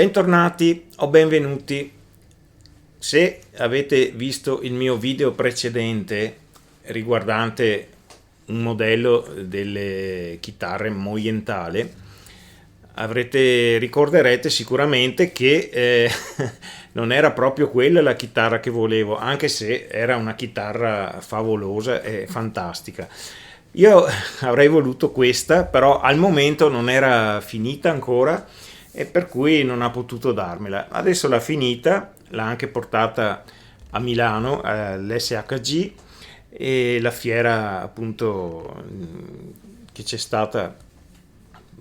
Bentornati o benvenuti. Se avete visto il mio video precedente riguardante un modello delle chitarre Moyentale, ricorderete sicuramente che non era proprio quella la chitarra che volevo, anche se era una chitarra favolosa e fantastica. Io avrei voluto questa, però al momento non era finita ancora e per cui non ha potuto darmela. Adesso l'ha finita, l'ha anche portata a Milano all'SHG, e la fiera appunto che c'è stata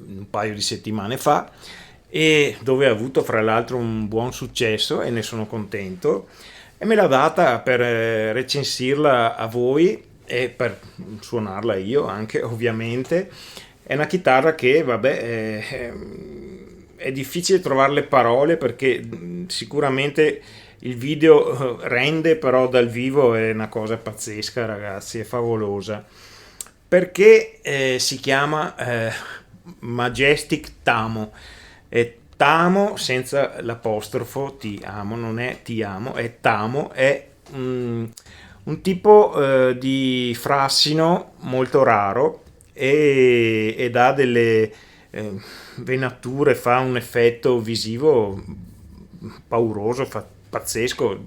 un paio di settimane fa, e dove ha avuto fra l'altro un buon successo e ne sono contento, e me l'ha data per recensirla a voi e per suonarla io anche, ovviamente. È una chitarra che vabbè è difficile trovare le parole, perché sicuramente il video rende, però dal vivo è una cosa pazzesca, ragazzi, è favolosa. Perché si chiama Majestic Tamo. È Tamo senza l'apostrofo, ti amo, non è ti amo, è Tamo, è un tipo di frassino molto raro, ed ha delle venature, fa un effetto visivo pauroso, pazzesco.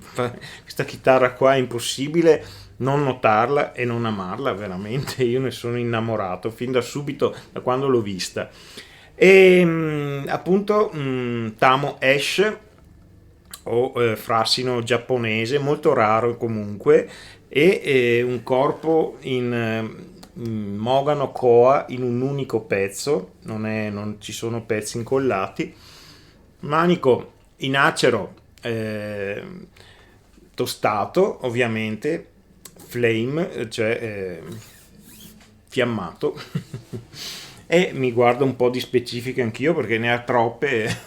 Questa chitarra qua è impossibile non notarla e non amarla, veramente. Io ne sono innamorato fin da subito, da quando l'ho vista. E appunto Tamo Ash, o frassino giapponese, molto raro comunque, e un corpo in mogano Koa in un unico pezzo, non ci sono pezzi incollati, manico in acero tostato, ovviamente, flame, cioè fiammato. E mi guardo un po' di specifiche anch'io, perché ne ha troppe.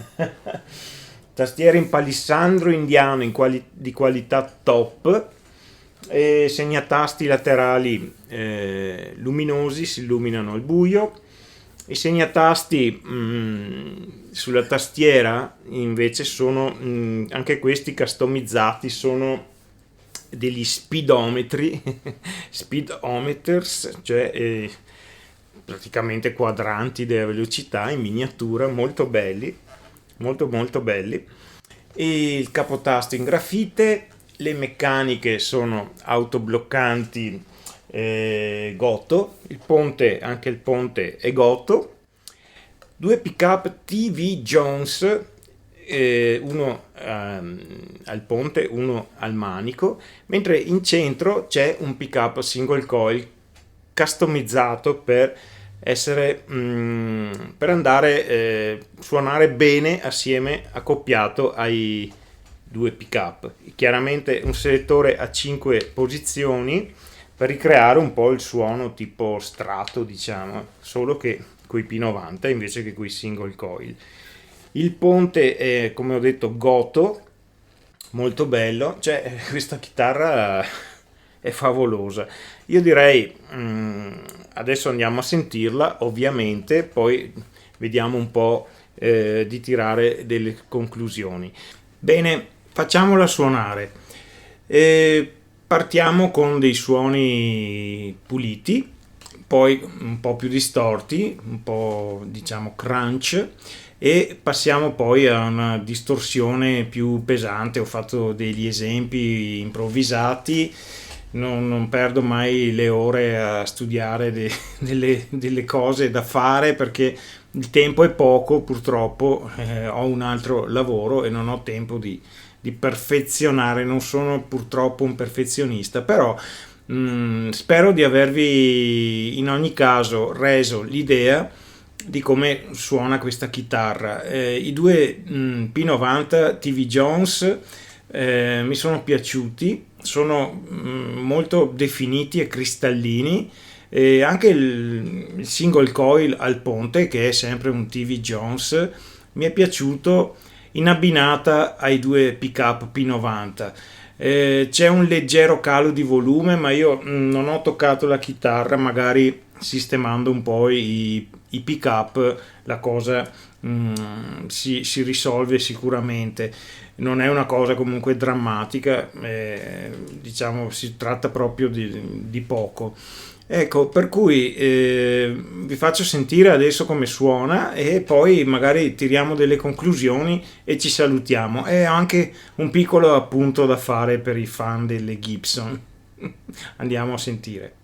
Tastiere in palissandro indiano di qualità top, e segnatasti laterali luminosi, si illuminano al buio. I segnatasti sulla tastiera invece sono anche questi customizzati, sono degli speedometri speedometers, cioè praticamente quadranti della velocità in miniatura, molto belli, molto molto belli. E il capotasto in grafite, le meccaniche sono autobloccanti Goto, anche il ponte è Goto, due pickup TV Jones, uno al ponte, uno al manico, mentre in centro c'è un pickup single coil customizzato per andare suonare bene assieme, accoppiato ai due pickup. Chiaramente un selettore a 5 posizioni per ricreare un po' il suono tipo strato, diciamo, solo che coi P90 invece che coi single coil. Il ponte è, come ho detto, Goto, molto bello. Cioè, questa chitarra è favolosa. Io direi adesso andiamo a sentirla, ovviamente, poi vediamo un po' di tirare delle conclusioni. Bene, facciamola suonare. Partiamo con dei suoni puliti, poi un po' più distorti, un po' diciamo crunch, e passiamo poi a una distorsione più pesante. Ho fatto degli esempi improvvisati, non perdo mai le ore a studiare delle cose da fare, perché il tempo è poco, purtroppo. Ho un altro lavoro e non ho tempo di perfezionare, non sono purtroppo un perfezionista, però spero di avervi in ogni caso reso l'idea di come suona questa chitarra. I due P90 TV Jones mi sono piaciuti, sono molto definiti e cristallini, e anche il single coil al ponte, che è sempre un TV Jones, mi è piaciuto in abbinata ai due pickup P90. C'è un leggero calo di volume, ma io non ho toccato la chitarra, magari sistemando un po' i pick up, la cosa si risolve sicuramente. Non è una cosa comunque drammatica, diciamo si tratta proprio di poco. Ecco, per cui vi faccio sentire adesso come suona e poi magari tiriamo delle conclusioni e ci salutiamo. È anche un piccolo appunto da fare per i fan delle Gibson. Andiamo a sentire.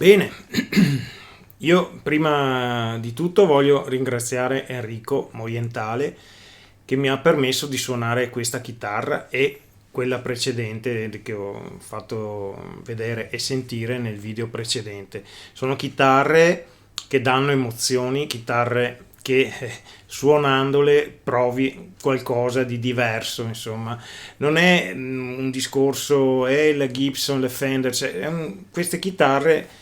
Bene, io prima di tutto voglio ringraziare Enrico Moientale che mi ha permesso di suonare questa chitarra e quella precedente che ho fatto vedere e sentire nel video precedente. Sono chitarre che danno emozioni, chitarre che suonandole provi qualcosa di diverso, insomma. Non è un discorso, la Gibson, le Fender, queste chitarre,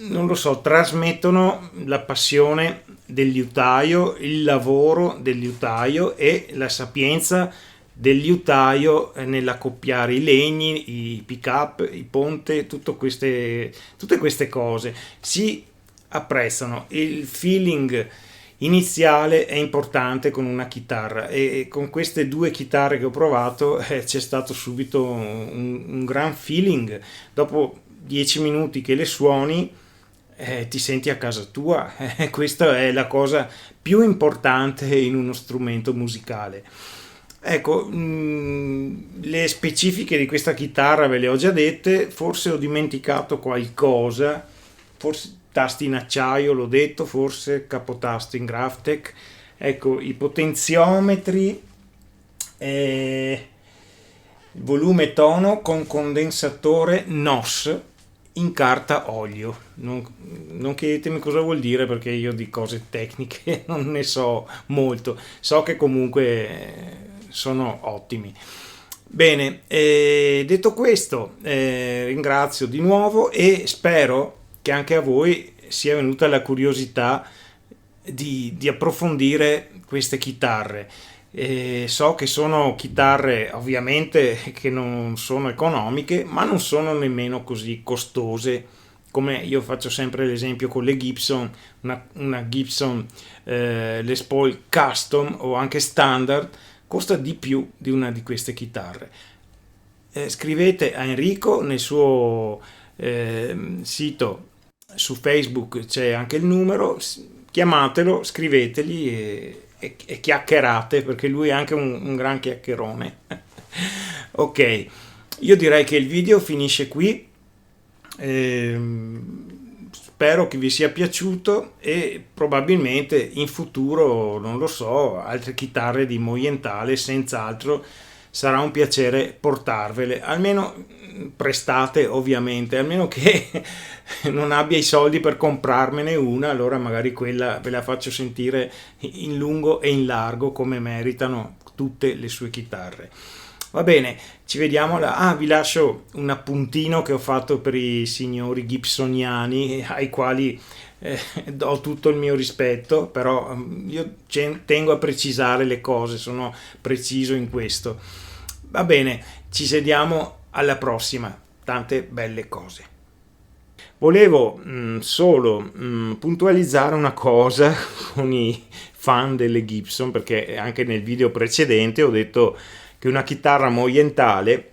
non lo so, trasmettono la passione del liutaio, il lavoro del liutaio e la sapienza del liutaio nell'accoppiare i legni, i pick-up, i ponte, tutte queste cose. Si apprezzano, il feeling iniziale è importante con una chitarra e con queste due chitarre che ho provato c'è stato subito un gran feeling. Dopo 10 minuti che le suoni ti senti a casa tua. Questa è la cosa più importante in uno strumento musicale. Ecco, le specifiche di questa chitarra ve le ho già dette, forse ho dimenticato qualcosa, forse tasti in acciaio l'ho detto, forse capotasto in Graphtec. Ecco, i potenziometri, volume tono con condensatore NOS in carta olio. Non chiedetemi cosa vuol dire perché io di cose tecniche non ne so molto, so che comunque sono ottimi. Bene, detto questo, ringrazio di nuovo e spero che anche a voi sia venuta la curiosità di approfondire queste chitarre. So che sono chitarre ovviamente che non sono economiche, ma non sono nemmeno così costose, come io faccio sempre l'esempio con le Gibson, una Gibson Les Paul Custom o anche Standard costa di più di una di queste chitarre. Scrivete a Enrico nel suo sito, su Facebook c'è anche il numero, chiamatelo, scrivetegli e chiacchierate perché lui è anche un gran chiacchierone. Ok, io direi che il video finisce qui. Spero che vi sia piaciuto e probabilmente in futuro, non lo so, altre chitarre di Moientale senz'altro sarà un piacere portarvele, almeno prestate ovviamente, almeno che non abbia i soldi per comprarmene una, allora magari quella ve la faccio sentire in lungo e in largo come meritano tutte le sue chitarre. Va bene, ci vediamo là. Vi lascio un appuntino che ho fatto per i signori gibsoniani ai quali do tutto il mio rispetto, però io tengo a precisare le cose, sono preciso in questo. Va bene, ci vediamo alla prossima, tante belle cose. Volevo solo puntualizzare una cosa con i fan delle Gibson, perché anche nel video precedente ho detto che una chitarra moientale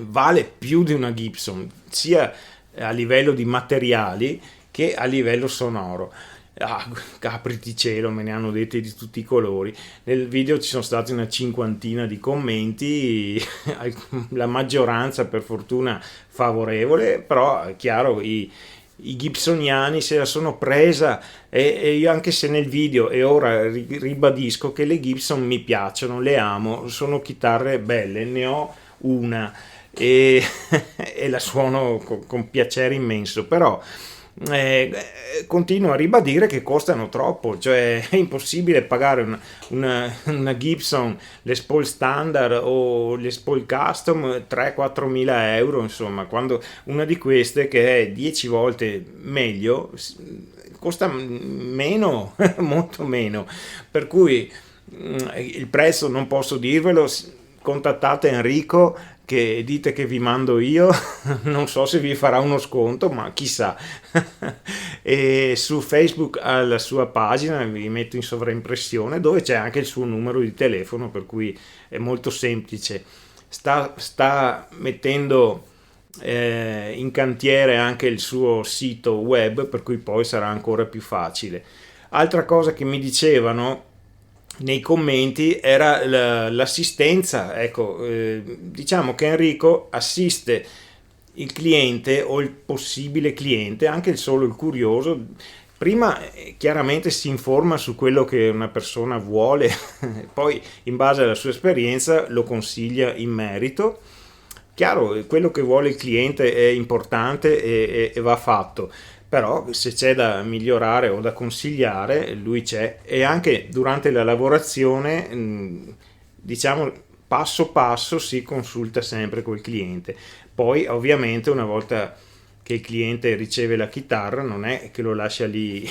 vale più di una Gibson, sia a livello di materiali che a livello sonoro. Capriti cielo, me ne hanno dette di tutti i colori. Nel video ci sono stati una cinquantina di commenti, la maggioranza per fortuna favorevole, però è chiaro i gibsoniani se la sono presa e io, anche se nel video e ora ribadisco che le Gibson mi piacciono, le amo, sono chitarre belle, ne ho una e, e la suono con piacere immenso, però continuo a ribadire che costano troppo, cioè è impossibile pagare una Gibson Les Paul Standard o Les Paul Custom 3-4 mila euro, insomma, quando una di queste che è 10 volte meglio costa meno, molto meno, per cui il prezzo non posso dirvelo. Contattate Enrico che dite che vi mando io, non so se vi farà uno sconto, ma chissà. E su Facebook alla sua pagina vi metto in sovraimpressione dove c'è anche il suo numero di telefono, per cui è molto semplice. Sta mettendo in cantiere anche il suo sito web, per cui poi sarà ancora più facile. Altra cosa che mi dicevano nei commenti era l'assistenza. Ecco, diciamo che Enrico assiste il cliente o il possibile cliente, anche solo il curioso, prima chiaramente si informa su quello che una persona vuole, poi in base alla sua esperienza lo consiglia in merito. Chiaro, quello che vuole il cliente è importante e va fatto, però se c'è da migliorare o da consigliare, lui c'è, e anche durante la lavorazione, diciamo, passo passo si consulta sempre col cliente. Poi ovviamente una volta che il cliente riceve la chitarra non è che lo lascia lì,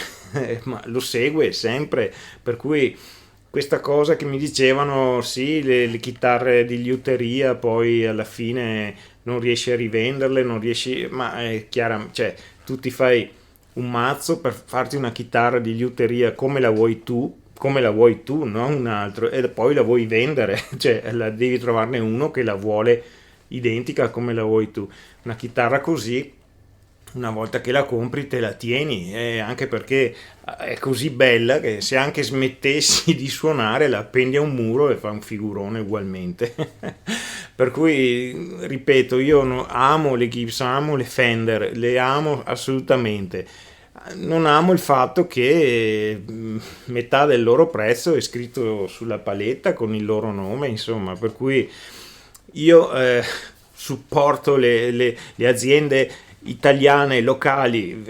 ma lo segue sempre, per cui questa cosa che mi dicevano, sì, le chitarre di liuteria poi alla fine non riesci a rivenderle, non riesci, ma è chiaro, cioè tu ti fai un mazzo per farti una chitarra di liuteria come la vuoi tu, non un altro, e poi la vuoi vendere, cioè devi trovarne uno che la vuole identica come la vuoi tu. Una chitarra così, una volta che la compri te la tieni, anche perché è così bella che se anche smettessi di suonare la appendi a un muro e fa un figurone ugualmente. Per cui, ripeto, io amo le Gibson, amo le Fender, le amo assolutamente. Non amo il fatto che metà del loro prezzo è scritto sulla paletta con il loro nome, insomma, per cui io supporto le aziende italiane locali,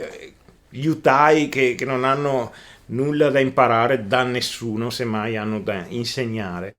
gli utai che non hanno nulla da imparare da nessuno, semmai hanno da insegnare.